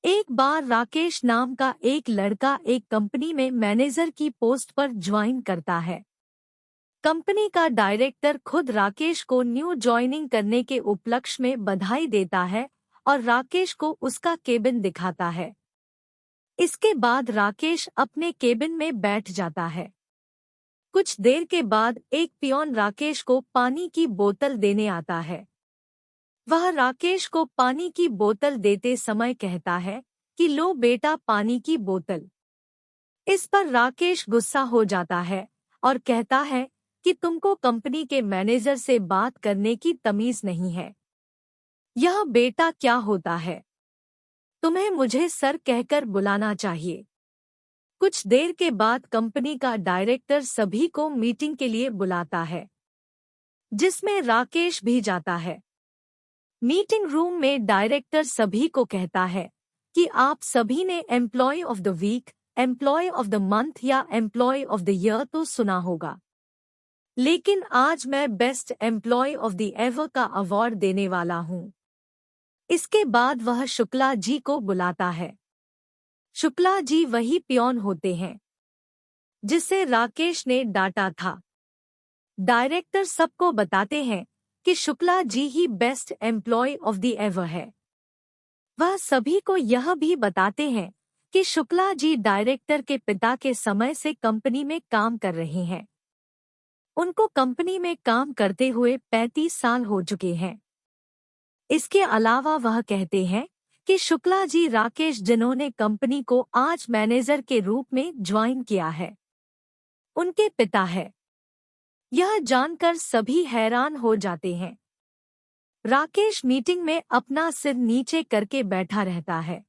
एक बार राकेश नाम का एक लड़का एक कंपनी में मैनेजर की पोस्ट पर ज्वाइन करता है। कंपनी का डायरेक्टर खुद राकेश को न्यू ज्वाइनिंग करने के उपलक्ष्य में बधाई देता है और राकेश को उसका केबिन दिखाता है। इसके बाद राकेश अपने केबिन में बैठ जाता है। कुछ देर के बाद एक पियोन राकेश को पानी की बोतल देने आता है। वह राकेश को पानी की बोतल देते समय कहता है कि लो बेटा पानी की बोतल। इस पर राकेश गुस्सा हो जाता है और कहता है कि तुमको कंपनी के मैनेजर से बात करने की तमीज नहीं है। यह बेटा क्या होता है? तुम्हें मुझे सर कहकर बुलाना चाहिए। कुछ देर के बाद कंपनी का डायरेक्टर सभी को मीटिंग के लिए बुलाता है, जिसमें राकेश भी जाता है। मीटिंग रूम में डायरेक्टर सभी को कहता है कि आप सभी ने employee of the week, employee of the month या एम्प्लॉय ऑफ द ईयर तो सुना होगा, लेकिन आज मैं best employee of the ever का अवार्ड देने वाला हूं। इसके बाद वह शुक्ला जी को बुलाता है। शुक्ला जी वही पियोन होते हैं जिसे राकेश ने डांटा था। डायरेक्टर सबको बताते हैं कि शुक्ला जी ही best employee of the year है। वह सभी को यह भी बताते हैं कि शुक्ला जी डायरेक्टर के पिता के समय से कंपनी में काम कर रहे हैं। उनको कंपनी में काम करते हुए 35 साल हो चुके हैं। इसके अलावा वह कहते हैं कि शुक्ला जी राकेश जिन्होंने कंपनी को आज मैनेजर के रूप में ज्वाइन किया है, उनके पिता है। यह जानकर सभी हैरान हो जाते हैं। राकेश मीटिंग में अपना सिर नीचे करके बैठा रहता है।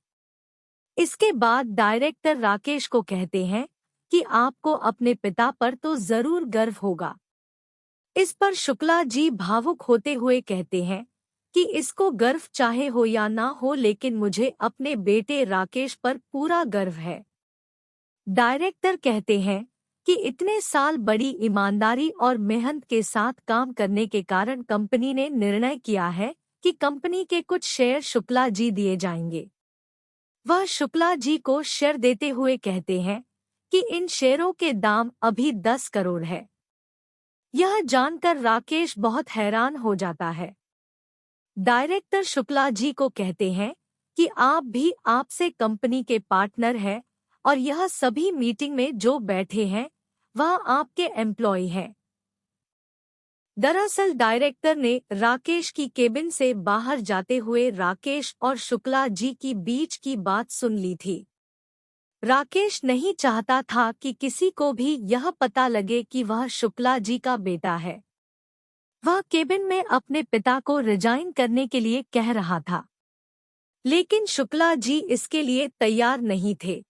इसके बाद डायरेक्टर राकेश को कहते हैं कि आपको अपने पिता पर तो जरूर गर्व होगा। इस पर शुक्ला जी भावुक होते हुए कहते हैं कि इसको गर्व चाहे हो या ना हो, लेकिन मुझे अपने बेटे राकेश पर पूरा गर्व है। डायरेक्टर कहते हैं कि इतने साल बड़ी ईमानदारी और मेहनत के साथ काम करने के कारण कंपनी ने निर्णय किया है कि कंपनी के कुछ शेयर शुक्ला जी दिए जाएंगे। वह शुक्ला जी को शेयर देते हुए कहते हैं कि इन शेयरों के दाम अभी 10 करोड़ है। यह जानकर राकेश बहुत हैरान हो जाता है। डायरेक्टर शुक्ला जी को कहते हैं कि आप भी आपसे कंपनी के पार्टनर हैं और यह सभी मीटिंग में जो बैठे हैं वह आपके एम्प्लॉय हैं। दरअसल डायरेक्टर ने राकेश की केबिन से बाहर जाते हुए राकेश और शुक्ला जी की बीच की बात सुन ली थी। राकेश नहीं चाहता था कि किसी को भी यह पता लगे कि वह शुक्ला जी का बेटा है। वह केबिन में अपने पिता को रिजाइन करने के लिए कह रहा था, लेकिन शुक्ला जी इसके लिए तैयार नहीं थे।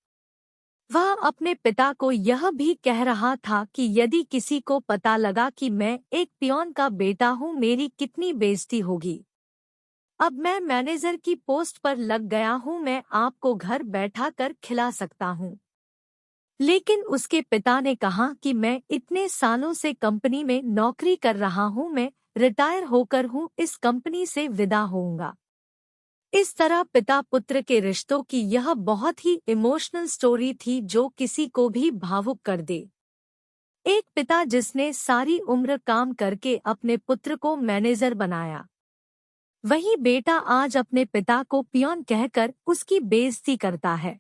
वह अपने पिता को यह भी कह रहा था कि यदि किसी को पता लगा कि मैं एक पियोन का बेटा हूं, मेरी कितनी बेइज्जती होगी। अब मैं मैनेजर की पोस्ट पर लग गया हूं, मैं आपको घर बैठा कर खिला सकता हूं। लेकिन उसके पिता ने कहा कि मैं इतने सालों से कंपनी में नौकरी कर रहा हूं, मैं रिटायर होकर हूं, इस कंपनी से विदा होऊंगा। इस तरह पिता पुत्र के रिश्तों की यह बहुत ही इमोशनल स्टोरी थी जो किसी को भी भावुक कर दे। एक पिता जिसने सारी उम्र काम करके अपने पुत्र को मैनेजर बनाया, वही बेटा आज अपने पिता को पियोन कहकर उसकी बेइज्जती करता है।